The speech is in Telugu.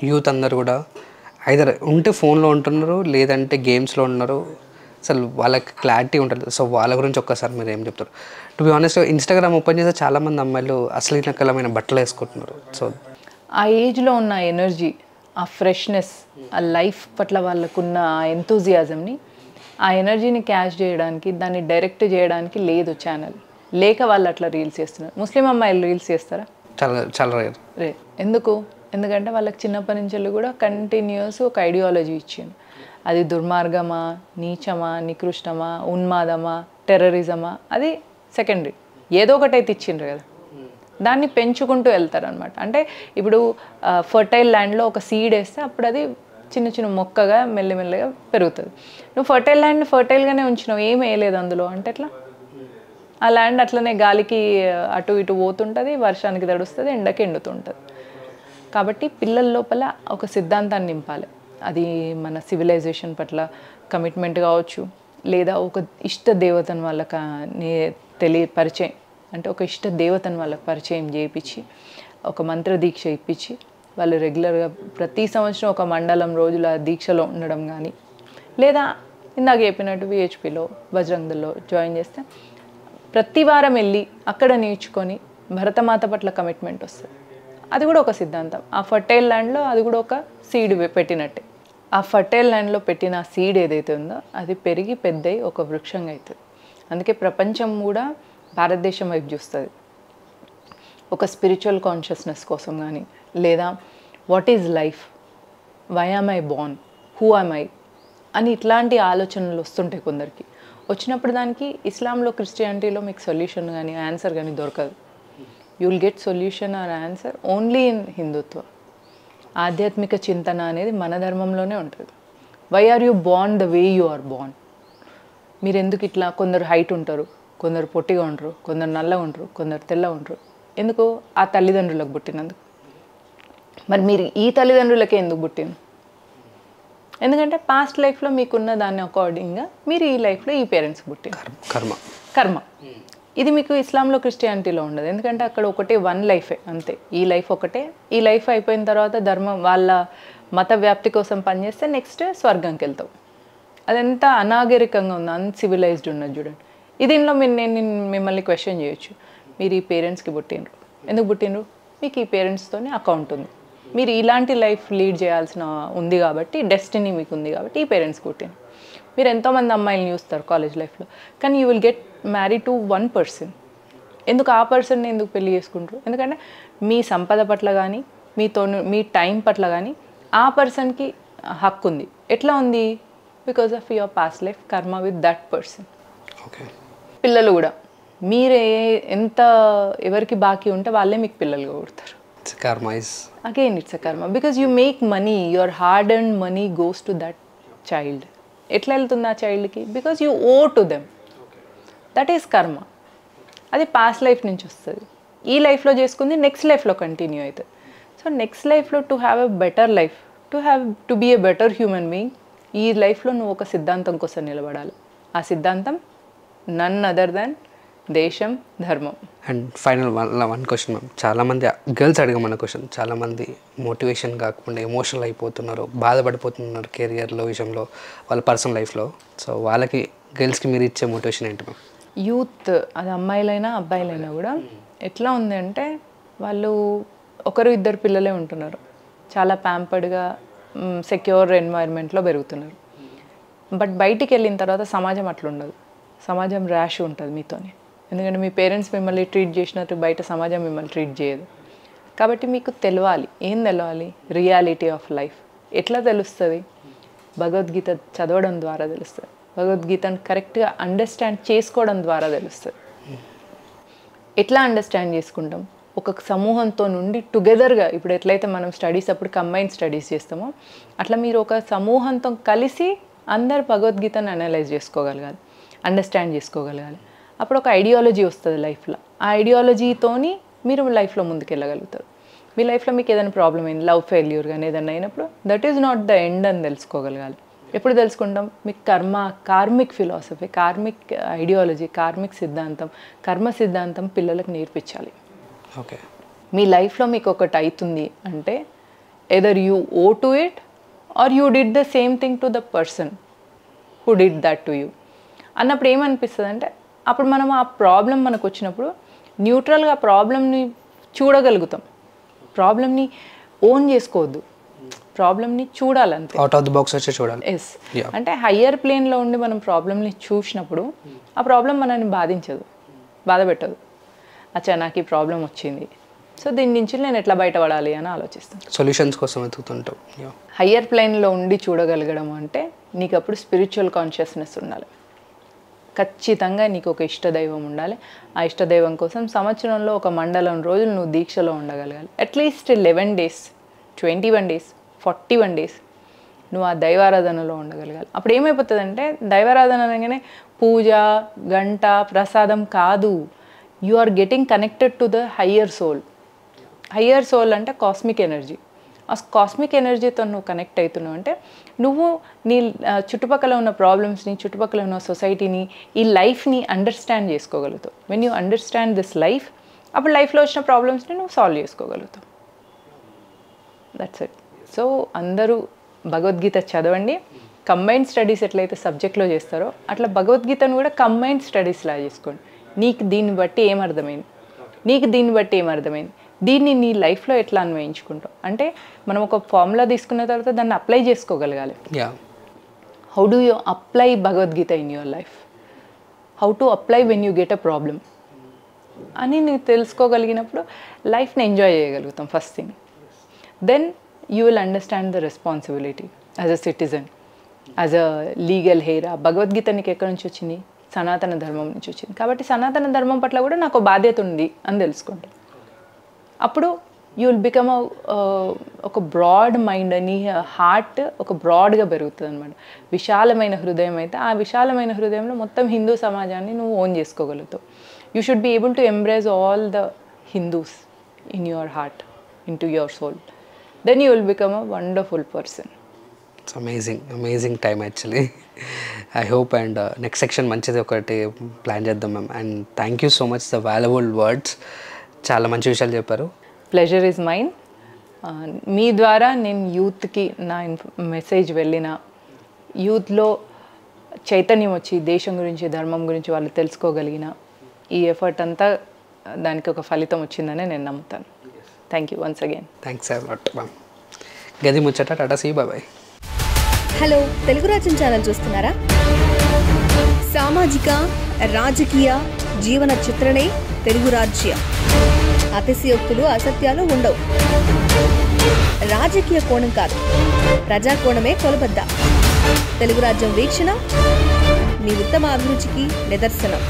యూత్ అందరు కూడా ఐదర్ ఉంటే ఫోన్లో ఉంటున్నారు, లేదంటే గేమ్స్లో ఉన్నారు. అసలు వాళ్ళకి క్లారిటీ ఉంటుంది. సో వాళ్ళ గురించి ఒక్కసారి మీరు ఏం చెప్తారు? To be honest, Instagram open చేస్తే చాలామంది అమ్మాయిలు అశ్లీలకరమైన బట్టలు వేసుకుంటున్నారు. సో ఆ ఏజ్లో ఉన్న ఎనర్జీ, ఆ ఫ్రెష్నెస్, ఆ లైఫ్ పట్ల వాళ్ళకున్న ఆ ఎంతూజియాజంని, ఆ ఎనర్జీని క్యాష్ చేయడానికి, దాన్ని డైరెక్ట్ చేయడానికి లేదు ఛానల్. లేక వాళ్ళు అట్లా రీల్స్ చేస్తున్నారు. ముస్లిం అమ్మాయిలు రీల్స్ చేస్తారా? చాలా చాలా రేర్. ఎందుకు? ఎందుకంటే వాళ్ళకి చిన్నప్పటి నుంచి కూడా కంటిన్యూస్ ఒక ఐడియాలజీ ఇచ్చింది. అది దుర్మార్గమా, నీచమా, నికృష్టమా, ఉన్మాదమా, టెర్రరిజమా, అది సెకండరీ. ఏదో ఒకటైతే ఇచ్చిండ్రు కదా, దాన్ని పెంచుకుంటూ వెళ్తారనమాట. అంటే ఇప్పుడు ఫర్టైల్ ల్యాండ్లో ఒక సీడ్ వేస్తే అప్పుడు అది చిన్న చిన్న మొక్కగా మెల్లమెల్లగా పెరుగుతుంది. నువ్వు ఫర్టైల్ ల్యాండ్ని ఫర్టైల్గానే ఉంచినావు, ఏం వేయలేదు అందులో అంటే ఎట్లా? ఆ ల్యాండ్ అట్లనే గాలికి అటు ఇటు పోతుంటుంది, వర్షానికి తడుస్తుంది, ఎండకి ఎండుతుంటుంది. కాబట్టి పిల్లల లోపల ఒక సిద్ధాంతాన్ని నింపాలి. అది మన సివిలైజేషన్ పట్ల కమిట్మెంట్ కావచ్చు, లేదా ఒక ఇష్ట దేవతను వాళ్ళకి పరిచయం, అంటే ఒక ఇష్ట దేవతను వాళ్ళకి పరిచయం చేయించి, ఒక మంత్ర దీక్ష ఇప్పించి, వాళ్ళు రెగ్యులర్గా ప్రతి సంవత్సరం ఒక మండలం రోజుల దీక్షలో ఉండడం కానీ, లేదా ఇందాక చెప్పినట్టు విహెచ్పిలో బజరంగదళ్లో జాయిన్ చేస్తే ప్రతి వారం వెళ్ళి అక్కడ నేర్చుకొని భరతమాత పట్ల కమిట్మెంట్ వస్తుంది. అది కూడా ఒక సిద్ధాంతం. ఆ ఫర్టైల్ ల్యాండ్లో అది కూడా ఒక సీడ్ పెట్టినట్టే. ఆ ఫర్టైల్ ల్యాండ్లో పెట్టిన సీడ్ ఏదైతే ఉందో అది పెరిగి పెద్దయి ఒక వృక్షంగా అవుతుంది. అందుకే ప్రపంచం కూడా భారతదేశం వైపు చూస్తుంది. ఒక స్పిరిచువల్ కాన్షియస్నెస్ కోసం కానీ, లేదా what is life, why am I born, who am I అని ఇట్లాంటి ఆలోచనలు వస్తుంటాయి కొందరికి. వచ్చినప్పుడు దానికి ఇస్లాంలో, క్రిస్టియానిటీలో మీకు సొల్యూషన్ కానీ ఆన్సర్ కానీ దొరకదు. You will get solution or answer only in Hindutva. ఆధ్యాత్మిక చింతన అనేది మన ధర్మంలోనే ఉంటుంది. Why are you born the way you are born? మీరు ఎందుకు ఇట్లా, కొందరు హైట్ ఉంటారు, కొందరు పొట్టిగా ఉంటారు, కొందరు నల్లగా ఉంటారు, కొందరు తెల్లగా ఉంటారు. ఎందుకు? ఆ తల్లిదండ్రులకు పుట్టినందుకు. మరి మీరు ఈ తల్లిదండ్రులకే ఎందుకు పుట్టింది? ఎందుకంటే పాస్ట్ లైఫ్లో మీకున్న దాన్ని అకార్డింగ్గా మీరు ఈ లైఫ్లో ఈ పేరెంట్స్కి పుట్టింది. కర్మ. ఇది మీకు ఇస్లాంలో, క్రిస్టియానిటీలో ఉండదు. ఎందుకంటే అక్కడ ఒకటే వన్ లైఫే, అంతే. ఈ లైఫ్ ఒకటే. ఈ లైఫ్ అయిపోయిన తర్వాత ధర్మం వాళ్ళ మత వ్యాప్తి కోసం పనిచేస్తే నెక్స్ట్ స్వర్గంకి వెళ్తావు. అదెంత అనాగరికంగా ఉంది, అన్సివిలైజ్డ్ ఉన్నది చూడండి. దీనిలో నేను మిమ్మల్ని క్వశ్చన్ చేయొచ్చు. మీరు ఈ పేరెంట్స్కి పుట్టినరు, ఎందుకు పుట్టినరు? మీకు ఈ పేరెంట్స్తోనే అకౌంట్ ఉంది, మీరు ఇలాంటి లైఫ్ లీడ్ చేయాల్సిన ఉంది కాబట్టి, డెస్టినీ మీకు ఉంది కాబట్టి ఈ పేరెంట్స్కి పుట్టినరు. మీరు ఎంతోమంది అమ్మాయిలను చూస్తారు కాలేజ్ లైఫ్లో, కానీ you will get married to one person. ఎందుకు ఆ పర్సన్ని ఎందుకు పెళ్లి చేసుకుంటారు? ఎందుకంటే మీ సంపద పట్ల కానీ, మీ టైం పట్ల కానీ ఆ పర్సన్కి హక్కు ఉంది. ఎట్లా ఉంది? Because of your past life కర్మ విత్ దట్ పర్సన్. ఓకే. పిల్లలు కూడా మీరే ఎంత ఎవరికి బాకీ ఉంటే వాళ్ళే మీకు పిల్లలుగా పుడతారు. Again, it's a karma. Because you make money, your hard-earned money goes to that child. ఎట్లా వెళ్తుంది ఆ చైల్డ్కి? Because you owe to them. That is karma. అది పాస్ట్ లైఫ్ నుంచి వస్తుంది. ఈ లైఫ్లో చేసుకుంది నెక్స్ట్ లైఫ్లో కంటిన్యూ అవుతుంది. సో నెక్స్ట్ లైఫ్లో to have a better life, to be a better human being, ఈ లైఫ్లో నువ్వు ఒక సిద్ధాంతం కోసం నిలబడాలి. ఆ సిద్ధాంతం నన్ అదర్ దాన్ దేశం, ధర్మం. And final one question ma'am. చాలామంది గర్ల్స్ అడగమన్న క్వశ్చన్, చాలామంది మోటివేషన్ కాకుండా ఎమోషనల్ అయిపోతున్నారు, బాధపడిపోతున్నారు కెరియర్లో విషయంలో, వాళ్ళ పర్సనల్ లైఫ్లో. సో వాళ్ళకి, గర్ల్స్కి మీరు ఇచ్చే మోటివేషన్ ఏంటి మ్యామ్? యూత్, అది అమ్మాయిలైనా అబ్బాయిలైనా కూడా ఎట్లా ఉంది అంటే, వాళ్ళు ఒకరు ఇద్దరు పిల్లలే ఉంటున్నారు, చాలా ప్యాంపర్డ్గా సెక్యూర్ ఎన్వైర్న్మెంట్లో పెరుగుతున్నారు. బట్ బయటికి వెళ్ళిన తర్వాత సమాజం అట్లా ఉండదు. సమాజం ర్యాష్ ఉంటుంది మీతోనే. ఎందుకంటే మీ పేరెంట్స్ మిమ్మల్ని ట్రీట్ చేసినట్టు బయట సమాజం మిమ్మల్ని ట్రీట్ చేయదు. కాబట్టి మీకు తెలవాలి. ఏం తెలవాలి? Reality of life. ఎట్లా తెలుస్తుంది? భగవద్గీత చదవడం ద్వారా తెలుస్తుంది. భగవద్గీతను కరెక్ట్గా అండర్స్టాండ్ చేసుకోవడం ద్వారా తెలుస్తుంది. ఎట్లా అండర్స్టాండ్ చేసుకుంటాం? ఒక సమూహంతో నుండి టుగెదర్గా, ఇప్పుడు ఎట్లయితే మనం స్టడీస్ అప్పుడు కంబైన్ స్టడీస్ చేస్తామో అట్లా మీరు ఒక సమూహంతో కలిసి అందరు భగవద్గీతను అనలైజ్ చేసుకోగలగాలి, అండర్స్టాండ్ చేసుకోగలగాలి. అప్పుడు ఒక ఐడియాలజీ వస్తుంది లైఫ్లో. ఆ ఐడియాలజీతోని మీరు లైఫ్లో ముందుకెళ్ళగలుగుతారు. మీ లైఫ్లో మీకు ఏదైనా ప్రాబ్లం అయింది, లవ్ ఫెయిల్యూర్ కానీ ఏదైనా అయినప్పుడు that is not the end అని తెలుసుకోగలగాలి. ఎప్పుడు తెలుసుకుంటాం? మీకు karmic philosophy, karmic ideology, karmic సిద్ధాంతం, కర్మ సిద్ధాంతం పిల్లలకు నేర్పించాలి. ఓకే. మీ లైఫ్లో మీకు ఒకటి అవుతుంది అంటే either you owe to it or you did the same thing to the person who did that to you. అన్నప్పుడు ఏమనిపిస్తుంది అంటే అప్పుడు మనం ఆ ప్రాబ్లం మనకు వచ్చినప్పుడు న్యూట్రల్గా ప్రాబ్లమ్ని చూడగలుగుతాం. ప్రాబ్లమ్ని ఓన్ చేసుకోవద్దు, ప్రాబ్లమ్ని చూడాలంతే, అవుట్ ఆఫ్ ది బాక్స్ వచ్చి చూడాలి. ఎస్, అంటే హయ్యర్ ప్లేన్లో ఉండి మనం ప్రాబ్లమ్ని చూసినప్పుడు ఆ ప్రాబ్లం మనల్ని బాధించదు, బాధ పెట్టదు. అచ్చా నాకు ఈ ప్రాబ్లం వచ్చింది, సో దీని నుంచి నేను ఎట్లా బయటపడాలి అని ఆలోచిస్తాను, సొల్యూషన్స్ కోసం వెతుకుతుంటాం. హయ్యర్ ప్లేన్లో ఉండి చూడగలగడం అంటే నీకు అప్పుడు స్పిరిచువల్ కాన్షియస్నెస్ ఉండాలి. ఖచ్చితంగా నీకు ఒక ఇష్టదైవం ఉండాలి. ఆ ఇష్టదైవం కోసం సంవత్సరంలో ఒక మండలం రోజులు నువ్వు దీక్షలో ఉండగలగాలి. అట్లీస్ట్ 11 days, 21 days, 41 days నువ్వు ఆ దైవారాధనలో ఉండగలగాలి. అప్పుడు ఏమైపోతుందంటే దైవారాధన అనగానే పూజ, గంట, ప్రసాదం కాదు. You are getting connected to the higher soul. Higher soul అంటే కాస్మిక్ ఎనర్జీ. ఆ కాస్మిక్ ఎనర్జీతో నువ్వు కనెక్ట్ అవుతున్నావు అంటే నువ్వు నీ చుట్టుపక్కల ఉన్న ప్రాబ్లమ్స్ని, చుట్టుపక్కల ఉన్న సొసైటీని, ఈ లైఫ్ని అండర్స్టాండ్ చేసుకోగలుగుతావు. When you understand this life, అప్పుడు లైఫ్లో వచ్చిన ప్రాబ్లమ్స్ని నువ్వు సాల్వ్ చేసుకోగలుగుతావు. That's it. సో అందరూ భగవద్గీత చదవండి. కంబైన్డ్ స్టడీస్ ఎట్లయితే సబ్జెక్ట్లో చేస్తారో అట్లా భగవద్గీతను కూడా కంబైన్డ్ స్టడీస్లా చేసుకోండి. నీకు దీన్ని బట్టి ఏమర్థమైంది, నీకు దీన్ని బట్టి ఏమర్థమైంది, దీన్ని నీ లైఫ్లో ఎట్లా అన్వయించుకుంటావు అంటే మనం ఒక ఫార్ములా తీసుకున్న తర్వాత దాన్ని అప్లై చేసుకోగలగాలి. How do you apply Bhagavad Gita in your life, how to apply when you get a problem అని నీకు తెలుసుకోగలిగినప్పుడు లైఫ్ని ఎంజాయ్ చేయగలుగుతాం first thing. Then you will understand the responsibility as a citizen, as a legal heir. ఆ భగవద్గీత నీకు ఎక్కడి నుంచి వచ్చింది? సనాతన ధర్మం నుంచి వచ్చింది. కాబట్టి సనాతన ధర్మం పట్ల కూడా నాకు బాధ్యత ఉంది అని తెలుసుకుంటాను. అప్పుడు యూ విల్ బికమ్ ఒక బ్రాడ్ మైండ్, నీ హార్ట్ ఒక బ్రాడ్గా పెరుగుతుంది అనమాట. విశాలమైన హృదయం అయితే ఆ విశాలమైన హృదయంలో మొత్తం హిందూ సమాజాన్ని నువ్వు ఓన్ చేసుకోగలుగుతావు. You should be able to embrace all the Hindus in your heart, in to your soul. Then you will become a wonderful person. It's amazing time actually. I hope and next section మంచిది ఒకటి ప్లాన్ చేద్దాం ma'am. And thank you so much the valuable words. చాలా మంచి విషయాలు చెప్పారు. Pleasure is mine. మీ ద్వారా నేను యూత్కి నా మెసేజ్ వెళ్ళిన, యూత్లో చైతన్యం వచ్చి దేశం గురించి, ధర్మం గురించి వాళ్ళు తెలుసుకోగలిగిన ఈ ఎఫర్ట్ అంతా దానికి ఒక ఫలితం వచ్చిందని నేను నమ్ముతాను. Thank you once again. Thanks a lot ma'am. గది ముచ్చట, టాటా సీ, బాయ్. హలో, తెలుగు రాజ్యం ఛానల్ చూస్తున్నారా? సామాజిక, రాజకీయ, జీవన చిత్రణే తెలుగు రాజ్యం. అతిశయోక్తులు, అసత్యాలు ఉండవు. రాజకీయ కోణం కాదు, ప్రజా కోణమే కొలబద్ద. తెలుగు రాజ్యం వీక్షణ మీ ఉత్తమ అభిరుచికి నిదర్శనం.